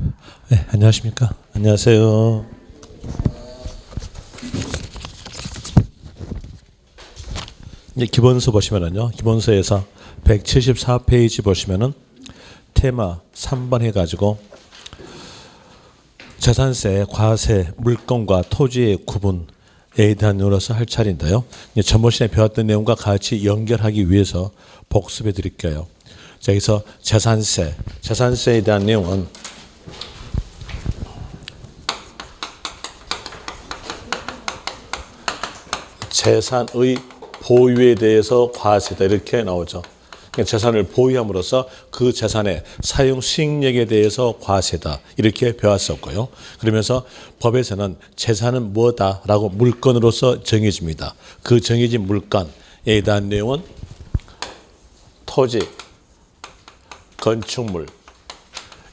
네, 안녕하십니까? 안녕하세요. 이제 기본서 보시면은요, 기본서에서 174페이지 보시면은 테마 3번 해가지고 재산세, 과세, 물건과 토지의 구분에 대한 내용으로서 할 차례인데요. 전번 시간에 배웠던 내용과 같이 연결하기 위해서 복습해 드릴게요. 자, 여기서 재산세에 대한 내용은 재산의 보유에 대해서 과세다 이렇게 나오죠. 그러니까 재산을 보유함으로써 그 재산의 사용 수익력에 대해서 과세다 이렇게 배웠었고요. 그러면서 법에서는 재산은 뭐다라고 물건으로서 정해집니다. 그 정해진 물건에 대한 내용은 토지, 건축물,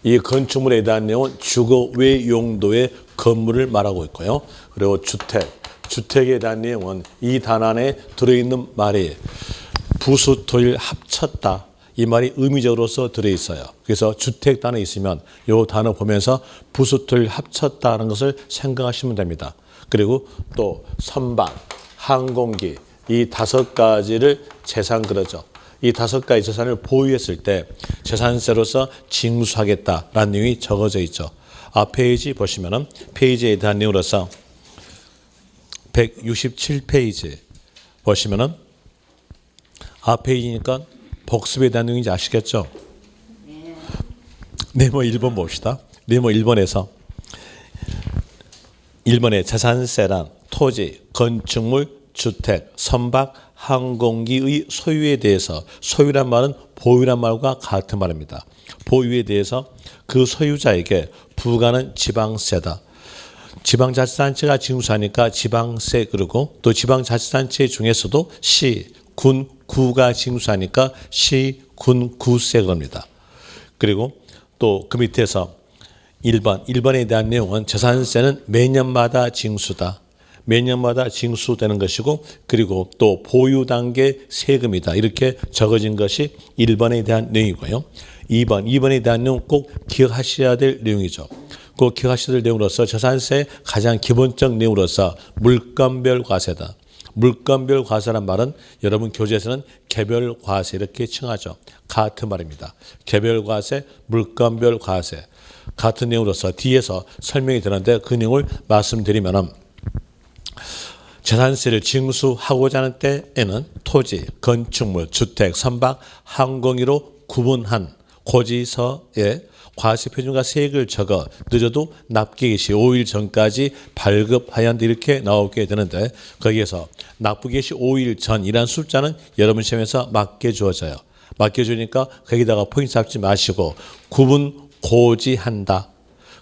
이 건축물에 대한 내용은 주거 외 용도의 건물을 말하고 있고요. 그리고 주택에 대한 내용은 이 단안에 들어있는 말이 부수토일 합쳤다. 이 말이 의미적으로서 들어있어요. 그래서 주택 단어 있으면 이 단어 보면서 부수토일 합쳤다는 것을 생각하시면 됩니다. 그리고 또 선박, 항공기 이 5가지를 재산 그러죠. 이 5가지 재산을 보유했을 때 재산세로서 징수하겠다라는 내용이 적어져 있죠. 앞 페이지 보시면은 페이지에 대한 내용으로서 167페이지 보시면은 앞 페이지니까 복습에 대한 내용인지 아시겠죠? 네모 1번 봅시다. 네모 1번에서 1번에 재산세란 토지, 건축물, 주택, 선박, 항공기의 소유에 대해서 소유란 말은 보유란 말과 같은 말입니다. 보유에 대해서 그 소유자에게 부과하는 지방세다. 지방자치단체가 징수하니까 지방세 그러고 또 지방자치단체 중에서도 시, 군, 구가 징수하니까 시, 군, 구세 그럽니다. 그리고 또 그 밑에서 1번에 대한 내용은 재산세는 매년마다 징수다. 매년마다 징수되는 것이고 그리고 또 보유 단계 세금이다. 이렇게 적어진 것이 1번에 대한 내용이고요. 2번에 대한 내용 꼭 기억하셔야 될 내용이죠. 꼭 기억하셔야 될 내용으로서 재산세의 가장 기본적 내용으로서 물건별 과세다. 물건별 과세란 말은 여러분 교재에서는 개별 과세 이렇게 칭하죠. 같은 말입니다. 개별 과세, 물건별 과세. 같은 내용으로서 뒤에서 설명이 되는데 그 내용을 말씀드리면은 재산세를 징수하고자 하는 때에는 토지, 건축물, 주택, 선박, 항공기로 구분한 고지서에 과세 표준과 세액을 적어 늦어도 납기일 시 5일 전까지 발급하여야 한다 이렇게 나오게 되는데 거기에서 납부기일 시 5일 전이란 숫자는 여러분 시험에서 맞게 주어져요. 맞게 주니까 거기다가 포인트 잡지 마시고 구분 고지한다.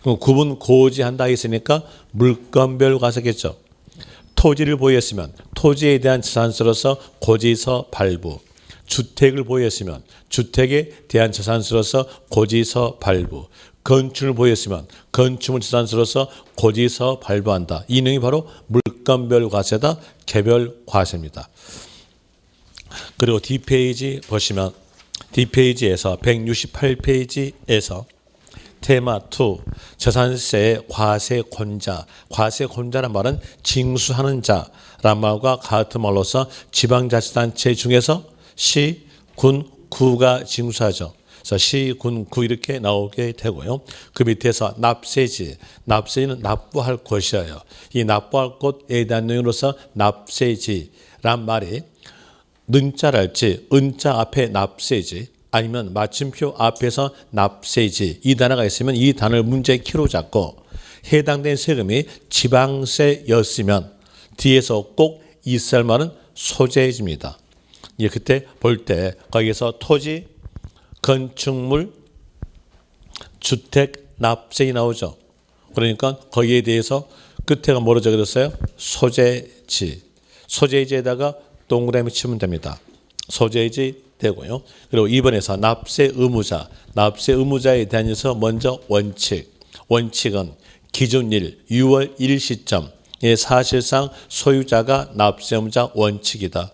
그럼 구분 고지한다 했으니까 물건별 과세겠죠. 토지를 보유했으면 토지에 대한 재산세로서 고지서 발부. 주택을 보유했으면 주택에 대한 재산세로서 고지서 발부. 건축을 보유했으면 건축물 재산세로서 고지서 발부한다. 이 내용이 바로 물건별 과세다. 개별 과세입니다. 그리고 뒷페이지 보시면 뒷페이지에서 168페이지에서 테마 2 재산세의 과세권자. 과세권자란 말은 징수하는 자란 말과 같은 말로서 지방자치단체 중에서 시, 군, 구가 징수하죠. 그래서 시, 군, 구 이렇게 나오게 되고요. 그 밑에서 납세지. 납세지는 납부할 곳이에요. 이 납부할 곳에 대한 내용으로서 납세지란 말이 는자랄지 은자 앞에 납세지 아니면 마침표 앞에서 납세지 이 단어가 있으면 이 단어를 문제 키로 잡고 해당된 세금이 지방세였으면 뒤에서 꼭 있을 말은 소재지입니다. 예, 그때 볼 때 거기에서 토지, 건축물, 주택, 납세이 나오죠. 그러니까 거기에 대해서 끝에가 뭐로 적어졌어요? 소재지. 소재지에다가 동그라미 치면 됩니다. 소재지 되고요. 그리고 2번에서 납세 의무자. 납세 의무자에 대해서 먼저 원칙. 원칙은 기준일 6월 1일 시점에 사실상 소유자가 납세 의무자 원칙이다.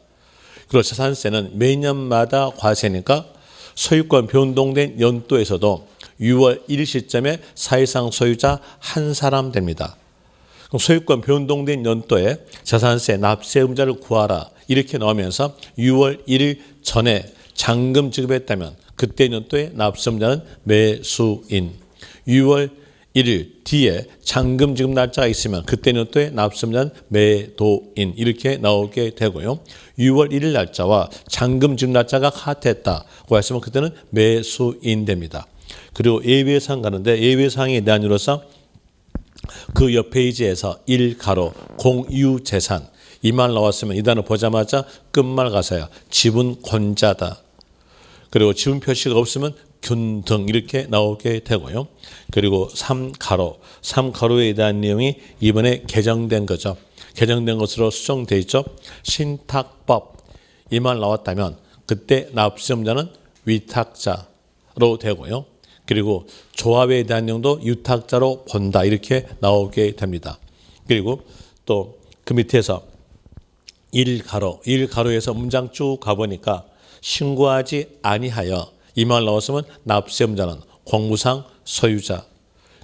그리고 재산세는 매년마다 과세니까 소유권 변동된 연도에서도 6월 1일 시점에 사실상 소유자 한 사람 됩니다. 그럼 소유권 변동된 연도에 자산세 납세 의무자를 구하라 이렇게 나오면서 6월 1일 전에 잔금 지급했다면 그때 연도에 납세 의무자는 매수인. 6월 1일 뒤에 잔금 지급 날짜가 있으면 그때 연도에 납세 의무자는 매도인 이렇게 나오게 되고요. 6월 1일 날짜와 잔금 지급 날짜가 같았다고 했으면 그때는 매수인 됩니다. 그리고 예외사항 가는데 예외사항에 대한 이유로서 그 옆 페이지에서 1가로 공유재산 이 말 나왔으면 이 단어 보자마자 끝말 가서요. 지분 권자다. 그리고 지분 표시가 없으면 균등 이렇게 나오게 되고요. 그리고 3가로에 대한 내용이 이번에 개정된 거죠. 개정된 것으로 수정돼 있죠. 신탁법 이 말 나왔다면 그때 납세의무자는 위탁자로 되고요. 그리고 조합에 대한 내용도 유탁자로 본다 이렇게 나오게 됩니다. 그리고 또 그 밑에서 1가로에서 문장 쭉 가보니까 신고하지 아니하여 이 말 나왔으면 납세의무자는 공무상 소유자.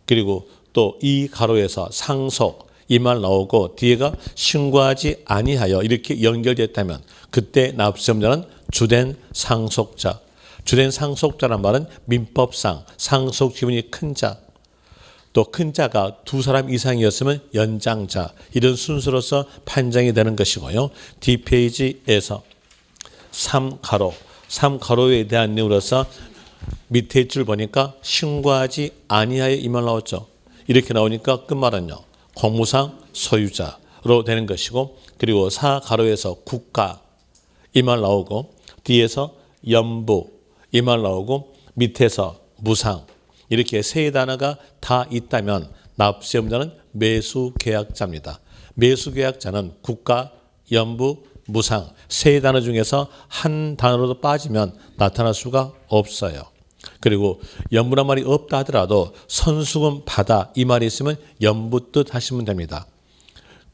그리고 또 2가로에서 상속 이 말 나오고 뒤에가 신고하지 아니하여 이렇게 연결됐다면 그때 납세의무자는 주된 상속자. 주된 상속자란 말은 민법상 상속 지분이 큰 자, 또 큰 자가 두 사람 이상이었으면 연장자 이런 순서로서 판정이 되는 것이고요. 뒷페이지에서 3가로에 대한 내용으로서 밑에 줄 보니까 신고하지 아니하여 이 말 나왔죠. 이렇게 나오니까 끝말은요. 공무상 소유자로 되는 것이고 그리고 4가로에서 국가 이 말 나오고 뒤에서 연부 이 말 나오고 밑에서 무상 이렇게 세 단어가 다 있다면 납세의무자는 매수계약자입니다. 매수계약자는 국가, 연부, 무상 세 단어 중에서 한 단어로도 빠지면 나타날 수가 없어요. 그리고 연부란 말이 없다 하더라도 선수금 받아 이 말이 있으면 연부 뜻 하시면 됩니다.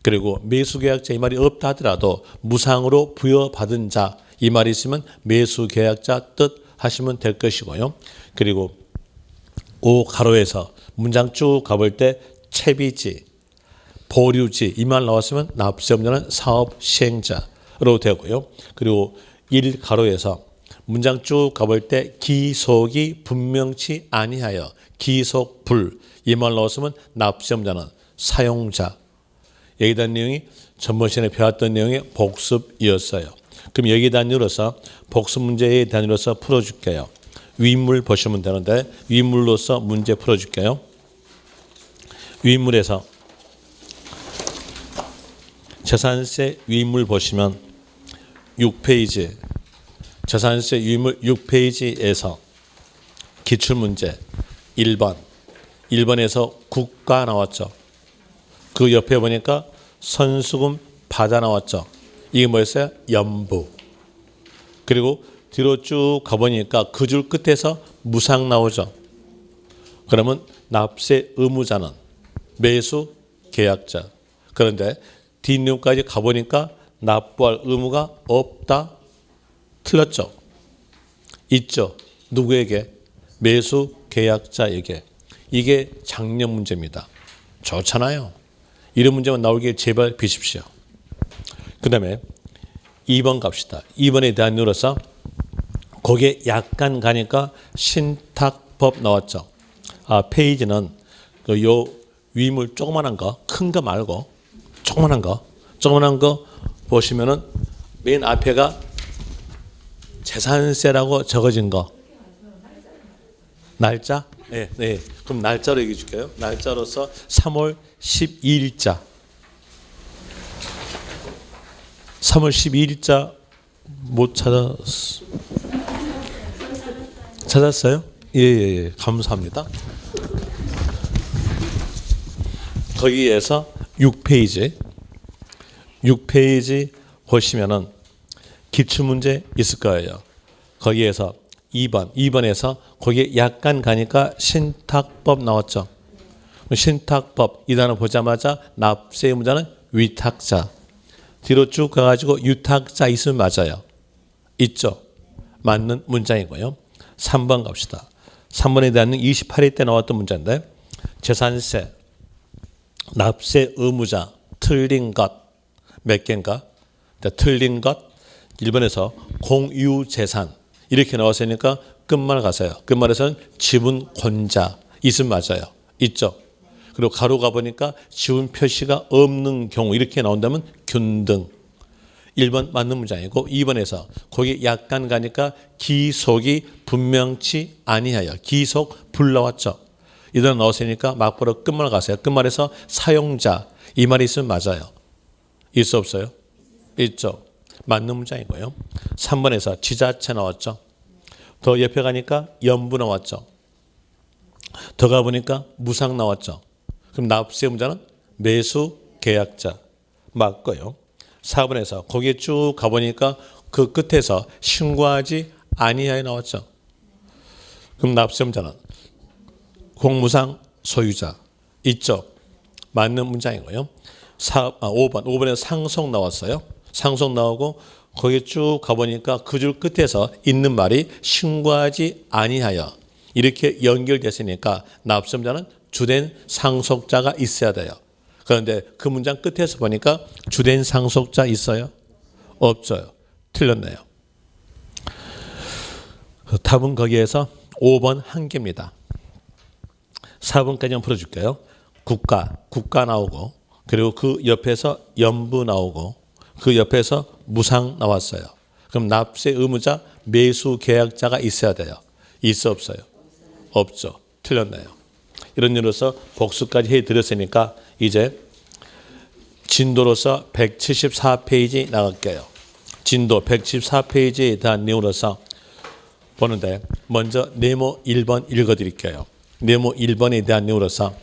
그리고 매수계약자 이 말이 없다 하더라도 무상으로 부여받은 자 이 말이 있으면 매수계약자 뜻 하시면 될 것이고요. 그리고 5가로에서 문장 쭉 가볼 때 채비지, 보류지 이 말 나왔으면 납세의무자는 사업시행자로 되고요. 그리고 1가로에서 문장 쭉 가볼 때 기속이 분명치 아니하여 기속불 이 말 나왔으면 납세의무자는 사용자. 여기에 대한 내용이 전번 시간에 배웠던 내용의 복습이었어요. 그럼 여기에 대한 이유로서 복습 문제에 대한 이유로서 풀어줄게요. 위인물 보시면 되는데 위인물로서 문제 풀어줄게요. 위인물에서 재산세 위인물 보시면 6페이지 재산세 위인물 6페이지에서 기출문제 1번에서 국가 나왔죠. 그 옆에 보니까 선수금 받아 나왔죠. 이게 뭐였어요? 연부. 그리고 뒤로 쭉 가보니까 그 줄 끝에서 무상 나오죠. 그러면 납세 의무자는 매수 계약자. 그런데 뒷내용까지 가보니까 납부할 의무가 없다. 틀렸죠. 있죠. 누구에게? 매수 계약자에게. 이게 작년 문제입니다. 좋잖아요. 이런 문제만 나오길 제발 비십시오. 그 다음에 2번 갑시다. 2번에 대한 이유로서 거기에 약간 가니까 신탁법 나왔죠. 페이지는 요 위물 조그만한 거, 큰 거 말고 조그만한 거 보시면은 맨 앞에가 재산세라고 적어진 거. 날짜? 네. 그럼 날짜로 얘기해 줄게요. 날짜로서 3월 12일자. 3월 12일자 못 찾았어요? 예. 감사합니다. 거기에서 6페이지 보시면은 기출문제 있을 거예요. 거기에서 2번에서 거기에 약간 가니까 신탁법 나왔죠. 신탁법 이 단어 보자마자 납세 의무자는 위탁자. 뒤로 쭉 가가지고 유탁자 있으면 맞아요. 있죠. 맞는 문장이고요. 3번 갑시다. 3번에 대한 28회 때 나왔던 문제인데 재산세, 납세 의무자, 틀린 것 몇 개인가? 틀린 것 1번에서 공유재산 이렇게 나왔으니까 끝말 가세요. 끝말에서는 지분 권자 있으면 맞아요. 있죠. 그리고 가로 가보니까 지분 표시가 없는 경우 이렇게 나온다면 균등. 1번 맞는 문장이고 2번에서 거기 약간 가니까 기속이 분명치 아니하여 기속 불 나왔죠. 이대로 나왔으니까 막바로 끝말 가세요. 끝말에서 사용자 이 말이 있으면 맞아요. 있어 없어요? 있죠. 맞는 문장이고요. 3번에서 지자체 나왔죠. 더 옆에 가니까 연부 나왔죠. 더 가보니까 무상 나왔죠. 그럼 납세 의무자는 매수 계약자 맞고요. 4번에서 거기에 쭉 가보니까 그 끝에서 신고하지 아니하여 나왔죠. 그럼 납세 의무자는 공무상 소유자 있죠. 맞는 문장이고요. 5번에서 상속 나왔어요. 상속 나오고 거기에 쭉 가보니까 그 줄 끝에서 있는 말이 신고하지 아니하여 이렇게 연결됐으니까 납세 의무자는 주된 상속자가 있어야 돼요. 그런데 그 문장 끝에서 보니까 주된 상속자 있어요? 없어요. 틀렸네요. 답은 거기에서 5번 한 개입니다. 4번까지만 풀어줄게요. 국가 나오고 그리고 그 옆에서 연부 나오고 그 옆에서 무상 나왔어요. 그럼 납세 의무자 매수 계약자가 있어야 돼요. 있어 없어요? 없죠. 틀렸네요. 이런 일로서 복수까지 해드렸으니까 이제 진도로서 174페이지 나갈게요. 진도 174페이지에 대한 내용으로서 보는데 먼저 네모 1번 읽어드릴게요. 네모 1번에 대한 내용으로서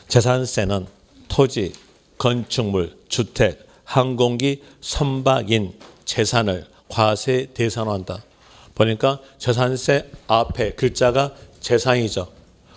재산세는 토지, 건축물, 주택, 항공기, 선박인 재산을 과세 대상화한다. 보니까 재산세 앞에 글자가 재산이죠.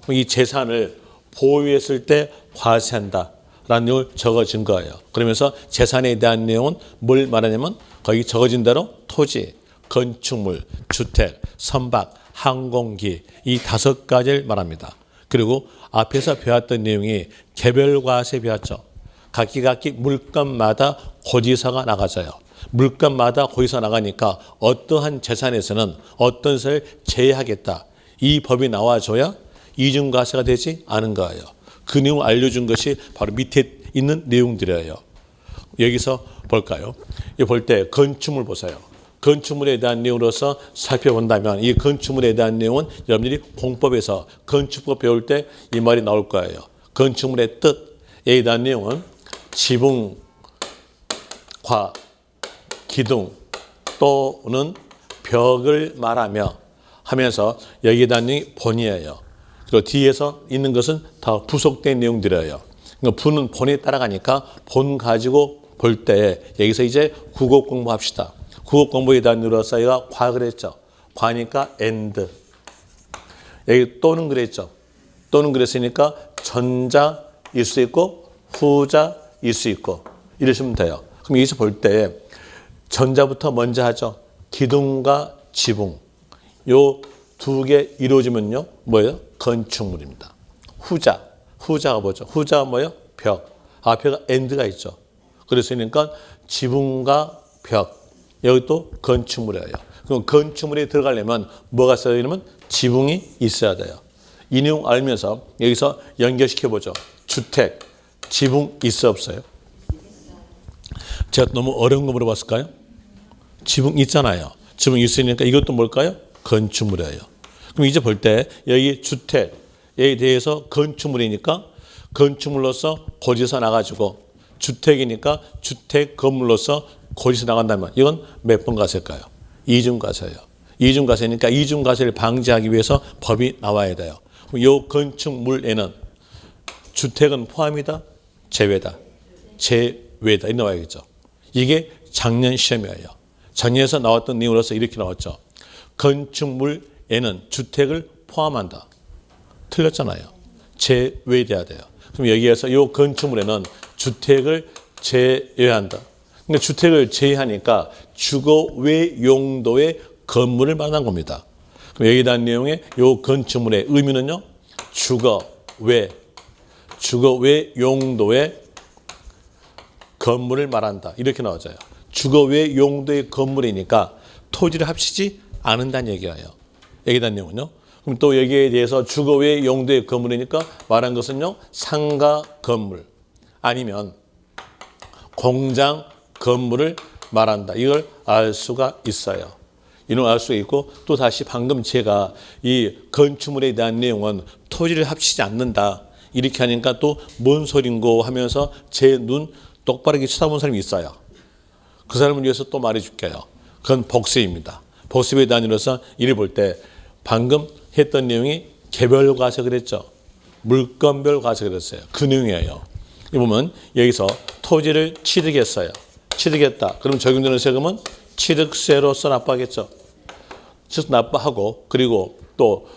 이 재산을 보유했을 때 과세한다 라는 내용을 적어진 거예요. 그러면서 재산에 대한 내용은 뭘 말하냐면 거기 적어진 대로 토지, 건축물, 주택, 선박, 항공기 이 5가지를 말합니다. 그리고 앞에서 배웠던 내용이 개별과세 배웠죠. 각기 물건마다 고지서가 나가져요. 물건마다 고지서 나가니까 어떠한 재산에서는 어떤 세를 제외하겠다. 이 법이 나와줘야 이중과세가 되지 않은 거예요. 그 내용을 알려준 것이 바로 밑에 있는 내용들이에요. 여기서 볼까요? 이 볼 때 건축물 보세요. 건축물에 대한 내용으로서 살펴본다면 이 건축물에 대한 내용은 여러분들이 공법에서 건축법 배울 때 이 말이 나올 거예요. 건축물의 뜻에 대한 내용은 지붕과 기둥 또는 벽을 말하며 하면서 여기에 대한 내용이 본이에요. 그리고 뒤에서 있는 것은 다 부속된 내용들이에요. 그러니까 부는 본에 따라가니까 본 가지고 볼 때 여기서 이제 국어 공부합시다. 국어 공부에 대한 누러서 얘가 과 그랬죠. 과니까 and. 여기 또는 그랬죠. 또는 그랬으니까 전자일 수 있고 후자일 수 있고 이러시면 돼요. 그럼 여기서 볼 때 전자부터 먼저 하죠. 기둥과 지붕. 요 두 개 이루어지면요. 뭐예요? 건축물입니다. 후자가 뭐죠? 후자가 뭐예요? 벽. 앞에가 and가 있죠. 그랬으니까 지붕과 벽. 여기 또 건축물이에요. 그럼 건축물에 들어가려면 뭐가 있어야 되냐면 지붕이 있어야 돼요. 이 내용 알면서 여기서 연결시켜보죠. 주택, 지붕 있어 없어요? 제가 너무 어려운 거 물어봤을까요? 지붕 있잖아요. 지붕 있으니까 이것도 뭘까요? 건축물이에요. 그럼 이제 볼 때 여기 주택에 대해서 건축물이니까 건축물로서 고지서 나가지고 주택이니까 주택 건물로서 고지서 나간다면 이건 몇 번 과세일까요? 이중과세예요. 이중과세니까 이중과세를 방지하기 위해서 법이 나와야 돼요. 그럼 이 건축물에는 주택은 포함이다? 제외다? 제외다. 이렇게 나와야겠죠. 이게 작년 시험이에요. 작년에서 나왔던 내용으로서 이렇게 나왔죠. 건축물에는 주택을 포함한다. 틀렸잖아요. 제외돼야 돼요. 그럼 여기에서 이 건축물에는 주택을 제외한다. 그러니까 주택을 제외하니까 주거 외 용도의 건물을 말하는 겁니다. 그럼 여기에 대한 내용의 요 건축물의 의미는요. 주거 외 용도의 건물을 말한다. 이렇게 나와져요. 주거 외 용도의 건물이니까 토지를 합치지 않는다는 얘기예요. 여기에 대한 내용은요. 그럼 또 여기에 대해서 주거 외 용도의 건물이니까 말한 것은요. 상가 건물 아니면 공장 건물을 말한다. 이걸 알 수가 있어요. 이걸 알 수가 있고 또 다시 방금 제가 이 건축물에 대한 내용은 토지를 합치지 않는다. 이렇게 하니까 또 뭔 소린고 하면서 제 눈 똑바르게 쳐다본 사람이 있어요. 그 사람을 위해서 또 말해줄게요. 그건 복습입니다. 복습의 단위로서 이를 볼 때 방금 했던 내용이 개별 과세 그랬죠. 물건별 과세 그랬어요. 그 내용이에요. 이 보면 여기서 토지를 취득했어요. 취득했다. 그럼 적용되는 세금은 취득세로서 납부하겠죠. 즉 납부하고 그리고 또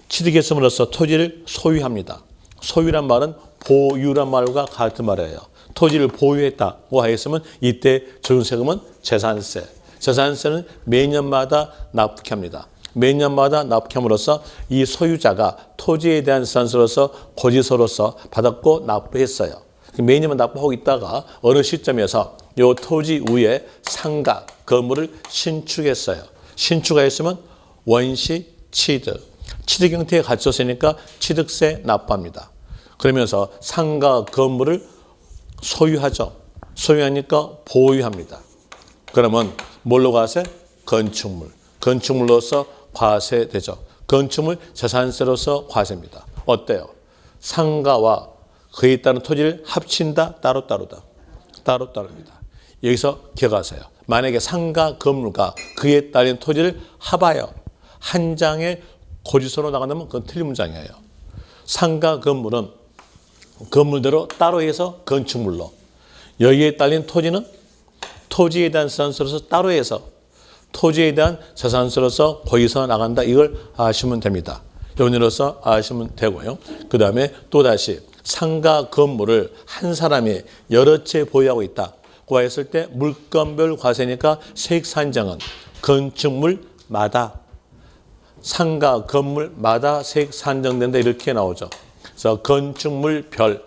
취득했음으로써 토지를 소유합니다. 소유란 말은 보유란 말과 같은 말이에요. 토지를 보유했다고 하였으면 이때 적용 세금은 재산세. 재산세는 매년마다 납부합니다. 매년마다 납부함으로써 이 소유자가 토지에 대한 재산세로서 고지서로서 받았고 납부했어요. 매년만 납부하고 있다가 어느 시점에서 이 토지 위에 상가, 건물을 신축했어요. 신축하였으면 원시 취득. 취득 형태에 갖췄으니까 취득세 납부합니다. 그러면서 상가, 건물을 소유하죠. 소유하니까 보유합니다. 그러면 뭘로 과세? 건축물. 건축물로서 과세되죠. 건축물 재산세로서 과세입니다. 어때요? 상가와 그에 따른 토지를 합친다, 따로따로다. 따로따로입니다. 여기서 기억하세요. 만약에 상가 건물과 그에 따른 토지를 합하여 한 장의 고지서로 나간다면 그건 틀린 문장이에요. 상가 건물은 건물대로 따로 해서 건축물로, 여기에 딸린 토지는 토지에 대한 재산세로서 따로 해서 토지에 대한 재산세로서 고지서 나간다. 이걸 아시면 됩니다. 요인으로서 아시면 되고요. 그 다음에 또다시 상가 건물을 한 사람이 여러 채 보유하고 있다고 했을 때 물건별 과세니까 세액 산정은 건축물마다 상가 건물마다 세액 산정된다. 이렇게 나오죠. 그래서 건축물별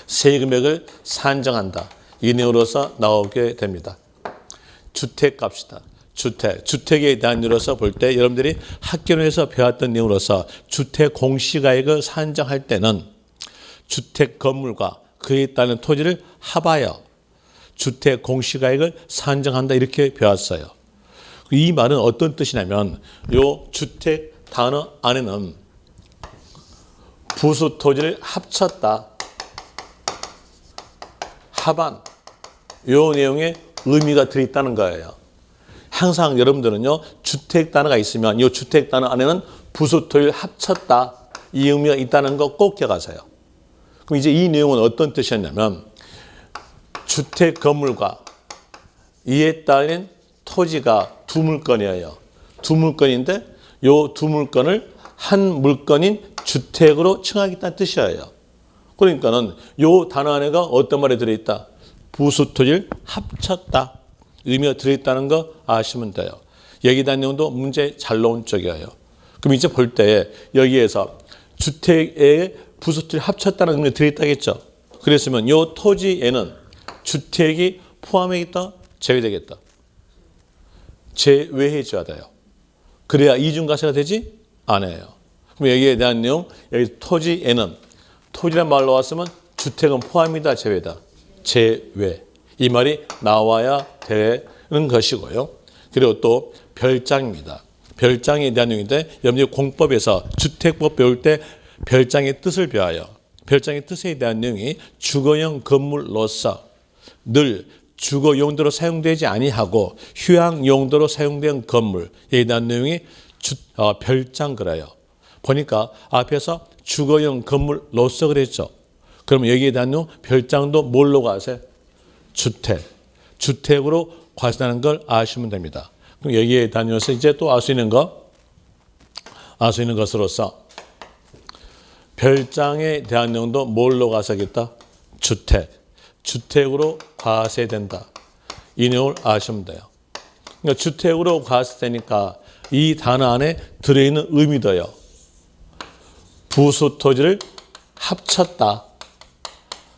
세금액을 산정한다. 이 내용으로서 나오게 됩니다. 주택 갑시다. 주택에 대한 이유로서 볼 때 여러분들이 학교에서 배웠던 내용으로서 주택 공시가액을 산정할 때는 주택 건물과 그에 따른 토지를 합하여 주택 공시가액을 산정한다. 이렇게 배웠어요. 이 말은 어떤 뜻이냐면 요 주택 단어 안에는 부수 토지를 합쳤다. 합한 요 내용의 의미가 들어있다는 거예요. 항상 여러분들은요, 주택 단어가 있으면 이 주택 단어 안에는 부수 토지를 합쳤다. 이 의미가 있다는 거 꼭 기억하세요. 그럼 이제 이 내용은 어떤 뜻이었냐면 주택 건물과 이에 따른 토지가 두 물건이에요. 두 물건인데 이 두 물건을 한 물건인 주택으로 칭하겠다는 뜻이에요. 그러니까는 이 단어 안에가 어떤 말이 들어있다? 부수 토지를 합쳤다. 의미가 들어있다는 거 아시면 돼요. 여기에 대한 내용도 문제 잘 나온 쪽이에요. 그럼 이제 볼 때 여기에서 주택에 부수 토지를 합쳤다는 의미가 들어있다겠죠. 그랬으면 이 토지에는 주택이 포함되겠다, 제외되겠다. 제외해줘야 돼요. 그래야 이중과세가 되지 않아요. 그럼 여기에 대한 내용, 여기 토지에는 토지란 말로 왔으면 주택은 포함이다, 제외다. 제외. 이 말이 나와야 되는 것이고요. 그리고 또 별장입니다. 별장에 대한 내용인데 여러분들이 공법에서 주택법 배울 때 별장의 뜻을 배워요. 별장의 뜻에 대한 내용이 주거용 건물로서 늘 주거 용도로 사용되지 아니하고 휴양 용도로 사용된 건물에 대한 내용이 별장 그래요. 보니까 앞에서 주거용 건물로서 그랬죠. 그러면 여기에 대한 내용 별장도 뭘로 과세? 주택으로 과세하는 걸 아시면 됩니다. 그럼 여기에 다녀서 이제 또 알 수 있는 것으로서 별장에 대한 내용도 뭘로 과세하겠다? 주택으로 과세된다. 이 내용을 아시면 돼요. 그러니까 주택으로 과세되니까 이 단어 안에 들어있는 의미도요. 부수 토지를 합쳤다,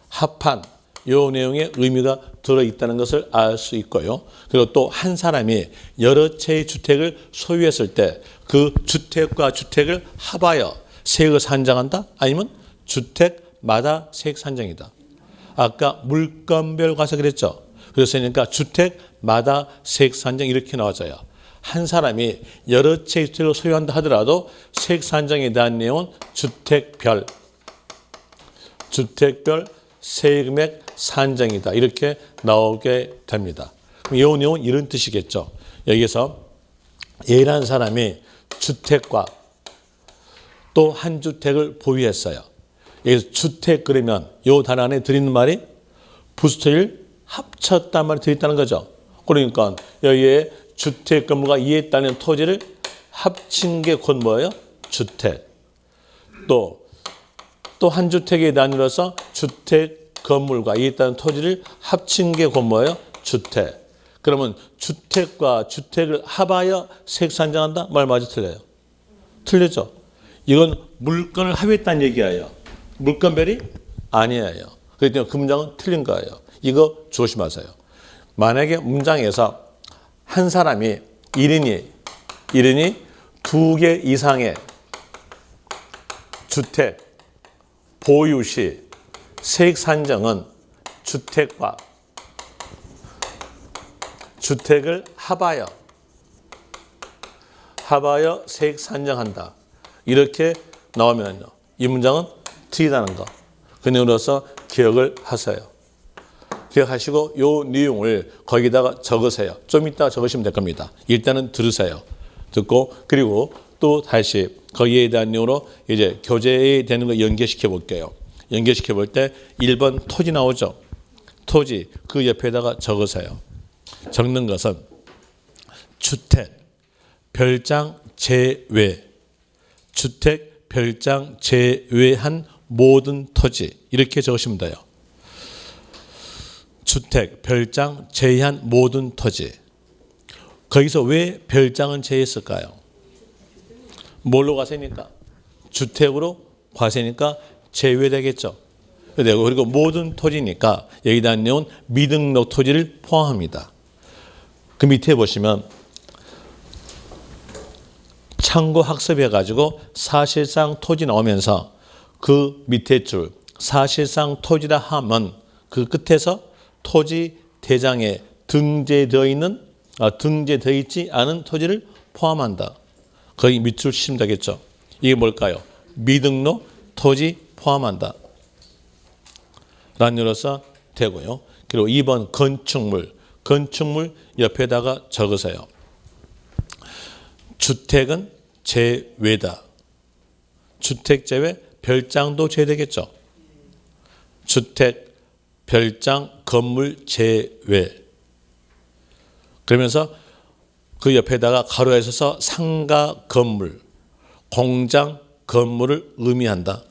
합한 요 내용의 의미가 들어있다는 것을 알 수 있고요. 그리고 또 한 사람이 여러 채의 주택을 소유했을 때 그 주택과 주택을 합하여 세액을 산정한다? 아니면 주택마다 세액 산정이다. 아까 물건별 과세 그랬죠. 그랬으니까 주택마다 세액 산정 이렇게 나와져요. 한 사람이 여러 채의 주택을 소유한다 하더라도 세액 산정에 대한 내용은 주택별 세금액 산정이다. 이렇게 나오게 됩니다. 그럼 이 내용은 이런 뜻이겠죠. 여기서 A라는 사람이 주택과 또 한 주택을 보유했어요. 여기서 주택 그러면 이 단어 안에 들어있는 말이 부수토지를 합쳤단 말이 들어있다는 거죠. 그러니까 여기에 주택 건물과 이에 따른 토지를 합친 게 곧 뭐예요? 주택. 또 한 주택에 나누어서 주택 건물과 이에 따른 토지를 합친 게 곧 뭐예요? 주택. 그러면 주택과 주택을 합하여 세액 산정한다? 말 맞아 틀려요? 틀리죠. 이건 물건을 합했다는 얘기예요. 물건별이 아니에요. 그렇기 때문에 그 문장은 틀린 거예요. 이거 조심하세요. 만약에 문장에서 한 사람이 1인이 2개 이상의 주택 보유 시 세액 산정은 주택과 주택을 합하여 세액 산정한다. 이렇게 나오면요. 이 문장은 틀리다는 거. 그 내용으로서 기억을 하세요. 기억하시고 이 내용을 거기다가 적으세요. 좀 이따 적으시면 될 겁니다. 일단은 들으세요. 듣고 그리고 또 다시 거기에 대한 내용으로 이제 교재에 되는 거 연계시켜 볼게요. 연계시켜 볼 때 1번 토지 나오죠. 토지 그 옆에다가 적으세요. 적는 것은 주택 별장 제외 주택 별장 제외한 모든 토지 이렇게 적으시면 돼요. 주택 별장 제외한 모든 토지. 거기서 왜 별장은 제외했을까요? 뭘로 과세니까? 주택으로 과세니까 제외되겠죠. 그리고 모든 토지니까 여기다 내온 미등록 토지를 포함합니다. 그 밑에 보시면 참고 학습해가지고 사실상 토지 나오면서 그 밑에 줄 사실상 토지라 하면 그 끝에서 토지 대장에 등재되어 있지 않은 토지를 포함한다. 거기 밑줄 치시면 되겠죠. 이게 뭘까요? 미등록 토지 포함한다. 라는 되고요. 그리고 2번 건축물 옆에다가 적으세요. 주택은 제외다. 주택 제외, 별장도 제외되겠죠. 주택, 별장, 건물 제외. 그러면서 그 옆에다가 가로에 있어서 상가 건물, 공장 건물을 의미한다.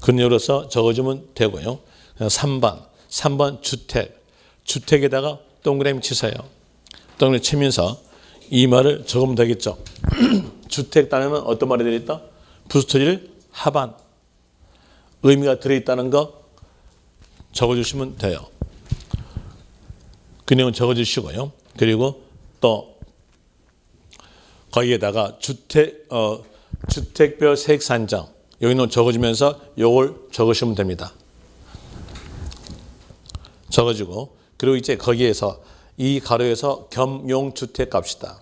그 내용으로서 적어주면 되고요. 3번 주택에다가 동그라미 치세요. 동그라미 치면서 이 말을 적으면 되겠죠. 주택 단어는 어떤 말이 들어있다? 부수토지를 합한 의미가 들어있다는 거 적어주시면 돼요. 그 내용 적어주시고요. 그리고 또 거기에다가 주택별 세액 산정 여기는 적어주면서 요걸 적으시면 됩니다. 적어주고 그리고 이제 거기에서 이 가로에서 겸용주택 갑시다.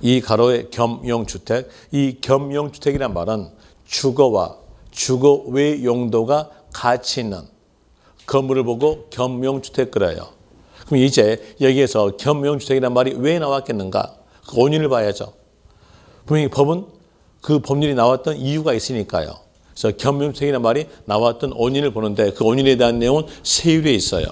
이 가로의 겸용주택, 이 겸용주택이란 말은 주거와 주거 외 용도가 같이 있는 건물을 보고 겸용주택 그래요. 그럼 이제 여기에서 겸용주택이란 말이 왜 나왔겠는가? 그 원인을 봐야죠. 분명히 법은 그 법률이 나왔던 이유가 있으니까요. 그래서 겸용주택이란 말이 나왔던 원인을 보는데 그 원인에 대한 내용은 세율에 있어요.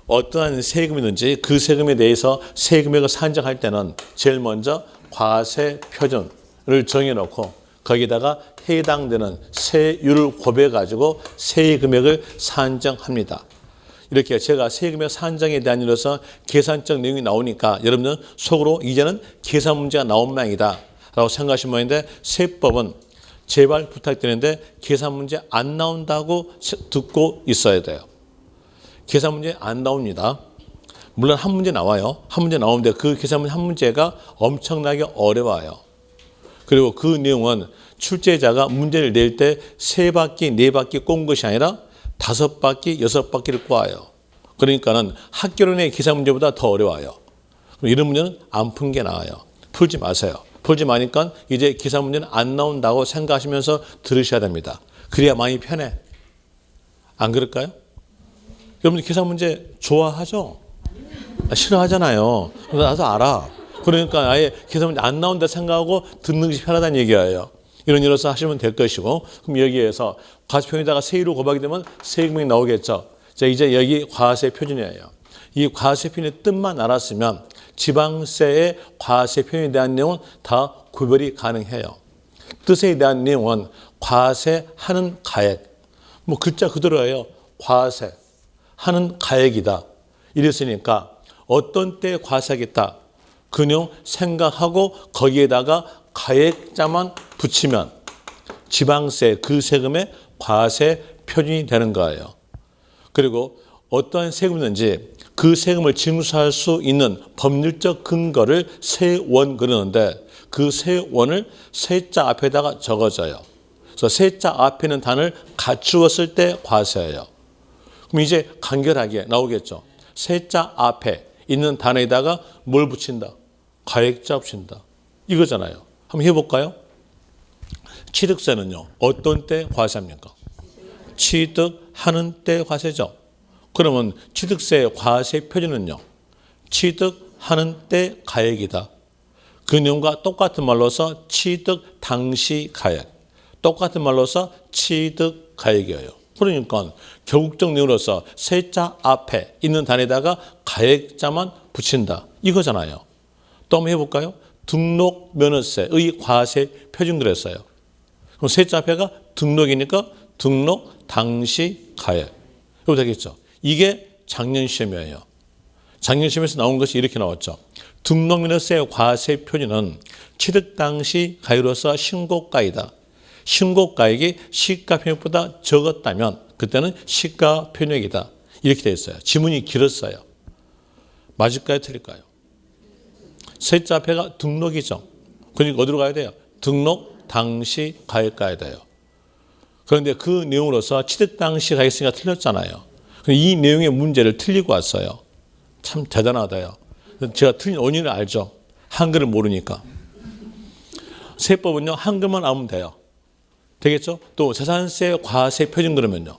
어떠한 세금이든지 그 세금에 대해서 세금액을 산정할 때는 제일 먼저 과세 표준을 정해놓고 거기다가 해당되는 세율을 곱해가지고 세금액을 산정합니다. 이렇게 제가 세금의 산정에 대한 일로서 계산적 내용이 나오니까 여러분들은 속으로 이제는 계산 문제가 나온 모양이다 라고 생각하시면 모양인데, 세법은 제발 부탁드리는데 계산 문제 안 나온다고 듣고 있어야 돼요. 계산 문제 안 나옵니다. 물론 한 문제 나와요. 한 문제 나오는데 그 계산 문제 한 문제가 엄청나게 어려워요. 그리고 그 내용은 출제자가 문제를 낼 때 3바퀴, 4바퀴 꼰 것이 아니라 5바퀴, 6바퀴를 꼬아요. 그러니까는 학교론의 계산 문제보다 더 어려워요. 이런 문제는 안 푼 게 나아요. 풀지 마세요. 풀지 마니까 이제 계산 문제는 안 나온다고 생각하시면서 들으셔야 됩니다. 그래야 마음이 편해. 안 그럴까요? 여러분들 계산 문제 좋아하죠? 싫어하잖아요. 나도 알아. 그러니까 아예 계산 문제 안 나온다 생각하고 듣는 것이 편하다는 얘기예요. 이런 일로서 하시면 될 것이고, 그럼 여기에서 과세표준에다가 세율을 곱하게 되면 세금이 나오겠죠. 자, 이제 여기 과세 표준이에요. 이 과세 표준의 뜻만 알았으면 지방세의 과세 표준에 대한 내용은 다 구별이 가능해요. 뜻에 대한 내용은 과세하는 가액, 뭐 글자 그대로예요. 과세하는 가액이다. 이랬으니까 어떤 때 과세하겠다. 그 내용 생각하고 거기에다가 가액자만 붙이면 지방세 그 세금의 과세 표준이 되는 거예요. 그리고 어떠한 세금이든지 그 세금을 징수할 수 있는 법률적 근거를 세원 그러는데, 그 세원을 세자 앞에다가 적어줘요. 그래서 세자 앞에 있는 단을 갖추었을 때 과세예요. 그럼 이제 간결하게 나오겠죠. 세자 앞에 있는 단에다가 뭘 붙인다? 가액자 붙인다. 이거잖아요. 한번 해볼까요? 취득세는요, 어떤 때 과세합니까? 취득하는 때 과세죠. 그러면 취득세 과세 표준은요, 취득하는 때 가액이다. 그 내용과 똑같은 말로서 취득 당시 가액, 똑같은 말로서 취득 가액이에요. 그러니까 결국적 내용으로서 세자 앞에 있는 단에다가 가액자만 붙인다. 이거잖아요. 또 한번 해볼까요? 등록면허세의 과세 표준 그랬어요. 그럼 세자 앞에가 등록이니까 등록 당시 가액. 이거 되겠죠. 이게 작년 시험이에요. 작년 시험에서 나온 것이 이렇게 나왔죠. 등록면허세 과세 표준은 취득 당시 가액으로서 신고가이다. 신고가액이 시가평액보다 적었다면 그때는 시가평액이다. 이렇게 되어 있어요. 지문이 길었어요. 맞을까요? 틀릴까요? 세자 앞에가 등록이죠. 그러니까 어디로 가야 돼요? 등록 당시 가액 가야 돼요. 그런데 그 내용으로서 취득 당시 가액이니까 틀렸잖아요. 이 내용의 문제를 틀리고 왔어요. 참 대단하다요. 제가 틀린 원인을 알죠. 한글을 모르니까. 세법은요, 한글만 알면 돼요. 되겠죠? 또 재산세 과세 표준 그러면요,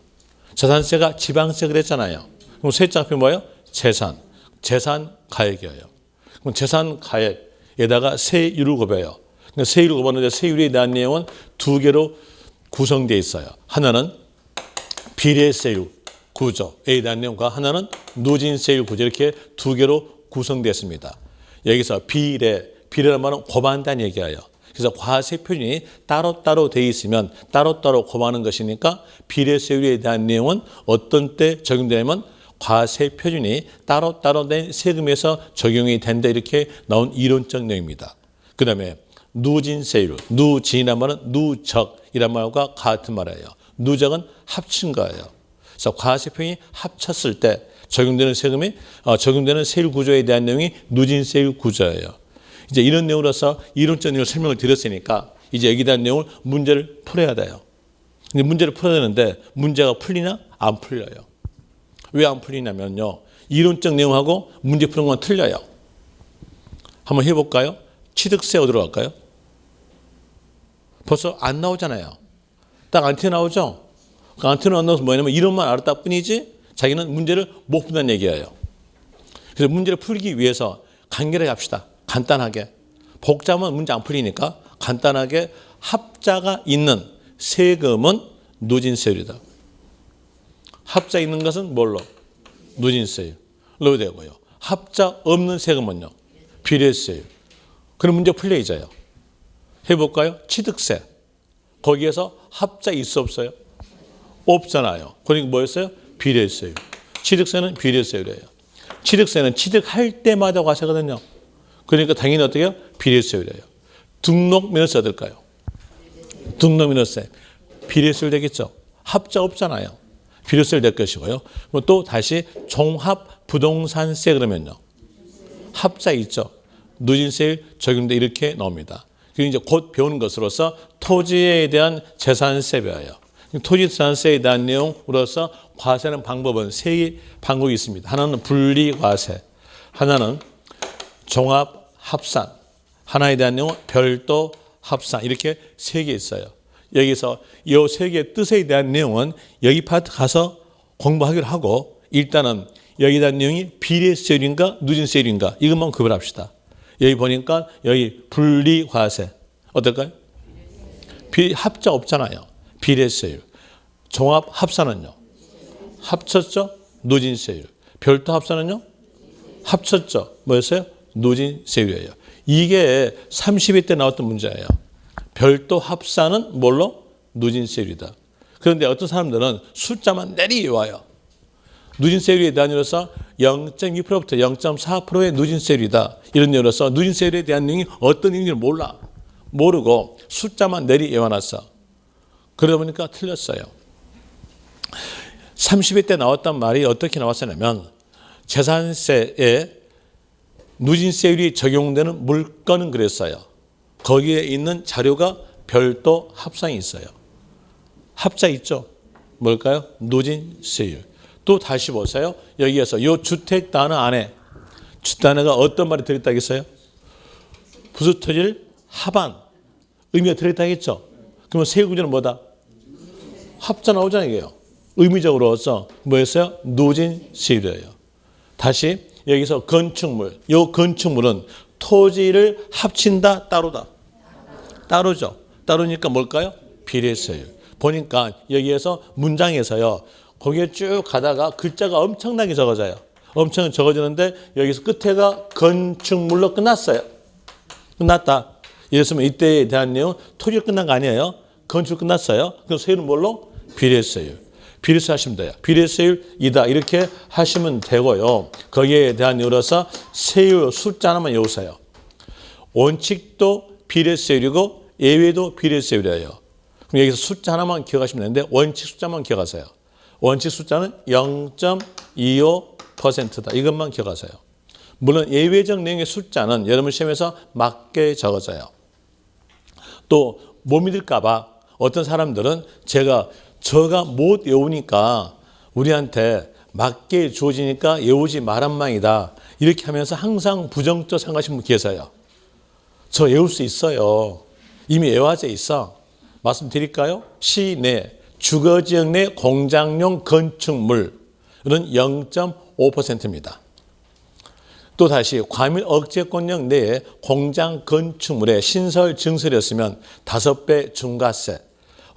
재산세가 지방세 그랬잖아요. 그럼 세자 앞에 뭐예요? 재산 가액이에요. 그럼 재산 가액에다가 세율을 곱해요. 그러니까 세율을 곱하는데 세율에 대한 내용은 2개로 구성되어 있어요. 하나는 비례세율 구조에 대한 내용과 하나는 누진세율 구조, 이렇게 2개로 구성되었습니다. 여기서 비례란 말은 곱한다는 얘기예요. 그래서 과세 표준이 따로따로 되어 있으면 따로따로 곱하는 것이니까 비례세율에 대한 내용은 어떤 때 적용되냐면 과세 표준이 따로따로 된 세금에서 적용이 된다, 이렇게 나온 이론적 내용입니다. 그 다음에 누진세율, 누진이란 말은 누적이란 말과 같은 말이에요. 누적은 합친 거예요. 그래서 과세 표준이 합쳤을 때 적용되는 세금이 적용되는 세율 구조에 대한 내용이 누진세율 구조예요. 이제 이런 내용으로서 이론적 내용을 설명을 드렸으니까 이제 여기에 대한 내용을 문제를 풀어야 돼요. 근데 문제를 풀어야 되는데 문제가 풀리냐? 안 풀려요. 왜 안 풀리냐면요, 이론적 내용하고 문제 푸는 건 틀려요. 한번 해볼까요? 취득세 어디로 갈까요? 벌써 안 나오잖아요. 딱 안 튀어나오죠? 그 안 튀어나와서 뭐냐면 이론만 알았다 뿐이지 자기는 문제를 못 푼다는 얘기예요. 그래서 문제를 풀기 위해서 간결하게 합시다. 간단하게. 복잡하면 문제 안 풀리니까 간단하게 합자가 있는 세금은 누진세율이다. 합자 있는 것은 뭘로? 누진세율로 되고요. 합자 없는 세금은요, 비례세율. 그런 문제 풀려있어요. 해볼까요? 취득세. 거기에서 합자 있어 없어요? 없잖아요. 그러니까 뭐였어요? 비례세율. 취득세는 비례세율이에요. 취득세는 취득할 때마다 과세거든요. 그러니까 당연히 어떻게 해요? 비례세율이에요. 등록면허세 어떨까요? 등록면허세. 비례세율 되겠죠. 합자 없잖아요. 비례세율 될 것이고요. 또 다시 종합부동산세 그러면요. 합자 있죠. 누진세율 적용돼 이렇게 나옵니다. 그리고 이제 곧 배우는 것으로서 토지에 대한 재산세 배워요. 토지 재산세에 대한 내용으로서 과세하는 방법은 세 개의 방법이 있습니다. 하나는 분리과세, 하나는 종합합산, 하나에 대한 내용은 별도 합산 이렇게 세 개 있어요. 여기서 이 세 개의 뜻에 대한 내용은 여기 파트 가서 공부하기로 하고 일단은 여기에 대한 내용이 비례세율인가 누진세율인가 이것만 구별합시다. 여기 보니까 여기 분리과세 어떨까요? 합자 없잖아요. 비례세율. 종합합산은요? 합쳤죠? 누진세율. 별도 합산은요? 합쳤죠? 뭐였어요? 누진세율이에요. 이게 32 때 나왔던 문제예요. 별도 합산은 뭘로? 누진세율이다. 그런데 어떤 사람들은 숫자만 내리와요. 누진세율에 대한 이유로서 0.2%부터 0.4%의 누진세율이다. 이런 이유로서 누진세율에 대한 내용이 어떤 의미인지 몰라. 모르고 숫자만 내리외워놨어. 그러다 보니까 틀렸어요. 30회 때 나왔던 말이 어떻게 나왔었냐면 재산세에 누진세율이 적용되는 물건은 그랬어요. 거기에 있는 자료가 별도 합산이 있어요. 합자 있죠? 뭘까요? 누진세율. 또 다시 보세요. 여기에서 이 주택 단어 안에 주택 단어가 어떤 말이 들어있다겠어요? 부수토지를 합한 의미가 들어있다겠죠? 그러면 세구조는 뭐다? 합자 나오잖아요. 이게요. 의미적으로서 뭐였어요? 누진세율이에요. 다시 여기서 건축물. 이 건축물은 토지를 합친다 따로다. 따로죠. 따로니까 뭘까요? 비례세율. 보니까 여기에서 문장에서요. 거기에 쭉 가다가 글자가 엄청나게 적어져요. 엄청 적어지는데 여기서 끝에가 건축물로 끝났어요. 끝났다. 이랬으면 이때에 대한 내용 토지가 끝난 거 아니에요. 건축 끝났어요. 그럼 세율은 뭘로? 비례세율. 비례세 하시면 돼요. 비례세율이다. 이렇게 하시면 되고요. 거기에 대한 이유로서 세율 숫자 하나만 외우세요. 원칙도 비례세율이고 예외도 비례세율이에요. 그럼 여기서 숫자 하나만 기억하시면 되는데 원칙 숫자만 기억하세요. 원칙 숫자는 0.25%다. 이것만 기억하세요. 물론 예외적 내용의 숫자는 여러분 시험에서 맞게 적어져요. 또 못 믿을까 봐 어떤 사람들은 제가 못 외우니까 우리한테 맞게 주어지니까 외우지 말한 망이다. 이렇게 하면서 항상 부정적 생각하시는 분 계세요. 저 외울 수 있어요. 이미 외화제 있어. 말씀드릴까요? 시내 주거지역 내 공장용 건축물은 0.5%입니다. 또 다시 과밀 억제권역 내에 공장 건축물에 신설 증설이었으면 5배 중과세로서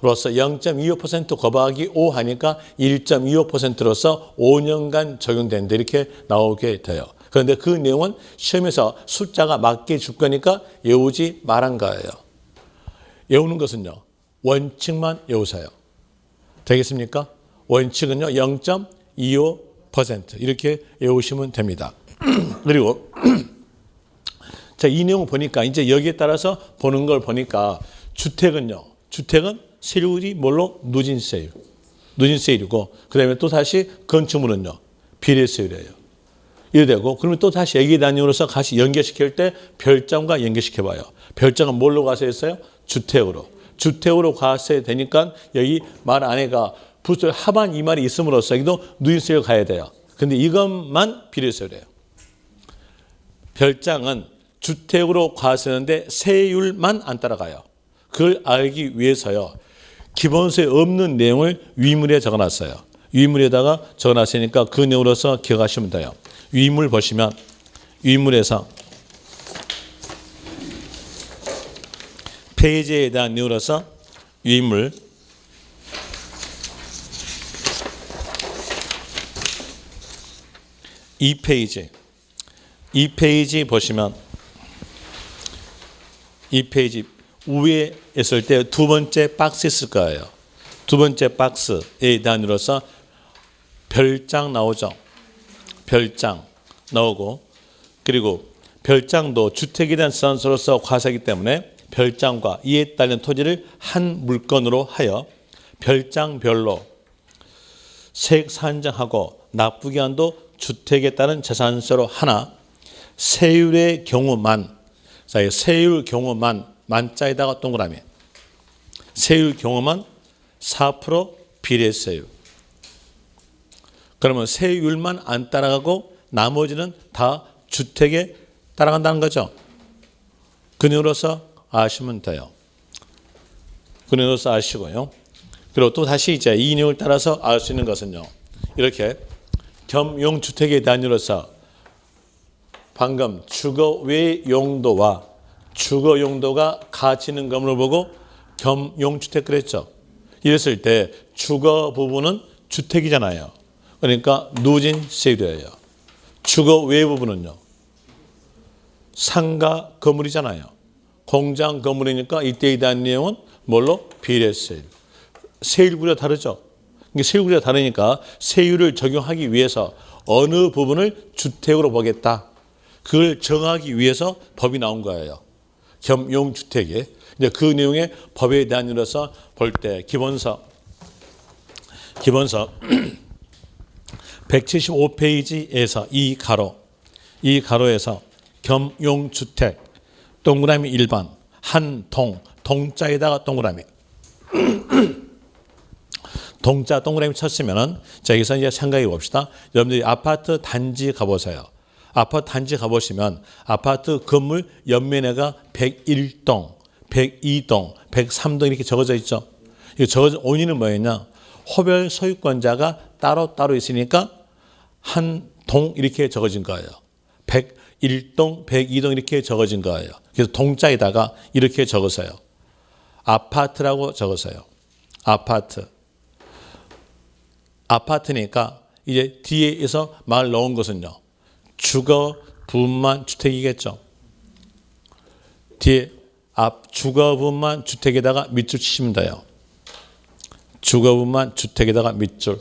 0.25% 곱하기 5 하니까 1.25%로서 5년간 적용된다 이렇게 나오게 돼요. 그런데 그 내용은 시험에서 숫자가 맞게 줄 거니까 외우지 말한 거예요. 외우는 것은요. 원칙만 외우세요. 되겠습니까? 원칙은요. 0.25% 이렇게 외우시면 됩니다. 그리고 자, 이 내용을 보니까 이제 여기에 따라서 보는 걸 보니까 주택은 세율이 뭘로? 누진세율이고 그다음에 또 다시 건축물은요. 비례세율이에요. 이래 되고 그러면 또 다시 여기에 대한 이유로서 같이 연결시킬 때 별점과 연결시켜봐요. 별점은 뭘로 과세했어요? 주택으로 과세되니까 여기 말 안에가 부수 합한 이 말이 있음으로써 여기도 누진세율 가야 돼요. 근데 이것만 비례세율이에요. 별장은 주택으로 과세하는데 세율만 안 따라가요. 그걸 알기 위해서요. 기본서에 없는 내용을 위물에 적어놨어요. 위물에다가 적어놨으니까 그 내용으로서 기억하시면 돼요. 위물 보시면 위물에서 페이지에 대한 내용으로서 위물 2페이지 보시면 2페이지 위에 있을 때 두 번째 박스 있을 거예요. 두 번째 박스에 대한 이유로서 별장 나오죠. 별장 나오고, 그리고 별장도 주택에 대한 재산으로서 과세이기 때문에 별장과 이에 따른 토지를 한 물건으로 하여 별장별로 세액 산정하고 납부기 한도 주택에 따른 재산세로 하나, 세율의 경우만, 세율 경우만 만자에다가 동그라미, 세율 경우만 4% 비례세율. 그러면 세율만 안 따라가고 나머지는 다 주택에 따라간다는 거죠. 근육으로서 아시면 돼요. 근육으로서 아시고요. 그리고 또 다시 이제 이 내용을 따라서 알 수 있는 것은요. 이렇게 겸용주택의 단위로서 방금 주거 외 용도와 주거 용도가 같이 있는 건물을 보고 겸용주택 그랬죠. 이랬을 때 주거 부분은 주택이잖아요. 그러니까 누진세율이에요. 주거 외 부분은요. 상가 건물이잖아요. 공장 건물이니까 이때에 대한 내용은 뭘로? 비례세율. 세율구조가 다르죠. 세율구조가 다르니까 세율을 적용하기 위해서 어느 부분을 주택으로 보겠다. 그걸 정하기 위해서 법이 나온 거예요. 겸용주택에. 이제 그 내용의 법에 대한 이로서 볼 때 기본서 175페이지에서 이 가로에서 겸용주택 동그라미 1번 한 동자에다가 동그라미 동자 동그라미 쳤으면은 자 여기서 이제 생각해 봅시다. 여러분들이 아파트 단지 가보세요. 아파트 단지 가보시면 아파트 건물 옆면에가 101동, 102동, 103동 이렇게 적어져 있죠. 이 적어져 원인은 뭐였냐? 호별 소유권자가 따로 있으니까 한 동 이렇게 적어진 거예요. 101동, 102동 이렇게 적어진 거예요. 그래서 동자에다가 이렇게 적으세요. 아파트라고 적으세요. 아파트니까 이제 뒤에서 말 넣은 것은요. 주거 부분만 주택이겠죠. 뒤에 주거 부분만 주택에다가 밑줄 치시면 돼요. 주거 부분만 주택에다가 밑줄.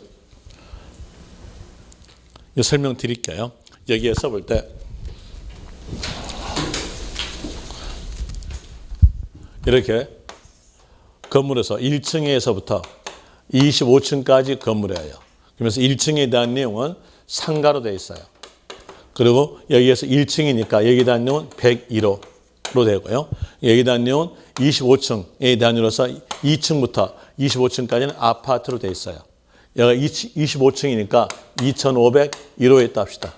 설명드릴게요. 여기에서 볼 때 이렇게 건물에서 1층에서부터 25층까지 건물이에요. 그러면서 1층에 대한 내용은 상가로 되어 있어요. 그리고 여기에서 1층이니까 여기에 대한 내용은 101호로 되고요. 여기에 대한 내용은 25층에 대한 이로서 2층부터 25층까지는 아파트로 되어 있어요. 여기가 25층이니까 2501호에 있다 합시다.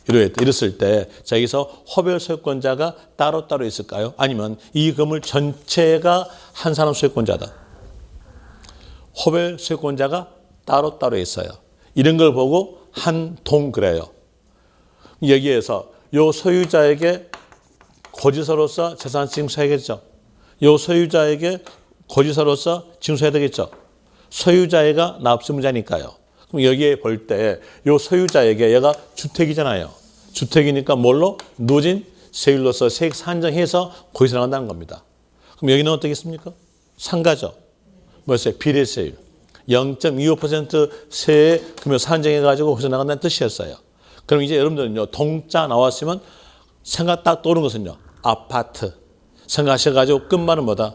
이랬을 때 자, 여기서 호별 소유권자가 따로 있을까요? 아니면 이 건물 전체가 한 사람 소유권자다. 호별 소유권자가 따로 있어요. 이런 걸 보고 한 동 그래요. 여기에서 요 소유자에게 고지서로서 재산 징수해야겠죠. 요 소유자에게 고지서로서 징수해야 되겠죠. 소유자가 납세무자니까요. 그럼 여기에 볼 때 요 소유자에게 얘가 주택이잖아요. 주택이니까 뭘로? 누진 세율로서 세액 산정해서 고지서 나간다는 겁니다. 그럼 여기는 어떻겠습니까? 상가죠. 뭐였어요? 비례세율. 0.25% 세에 금액 산정해가지고 고지서 나간다는 뜻이었어요. 그럼 이제 여러분들은요, 동자 나왔으면 생각 딱 떠오르는 것은요, 아파트. 생각하셔가지고 끝말은 뭐다?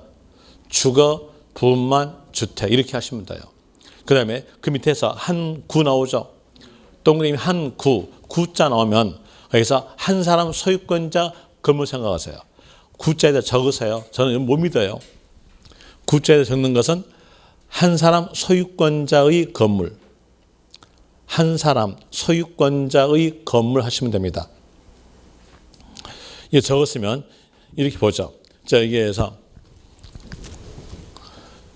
주거 부분만 주택. 이렇게 하시면 돼요. 그 다음에 그 밑에서 한 구 나오죠. 동그라미 한 구, 구자 나오면 여기서 한 사람 소유권자 건물 생각하세요. 구자에다 적으세요. 저는 못 믿어요. 구자에다 적는 것은 한 사람 소유권자의 건물. 한 사람 소유권자의 건물 하시면 됩니다. 이게 적었으면 이렇게 보죠. 자, 여기에서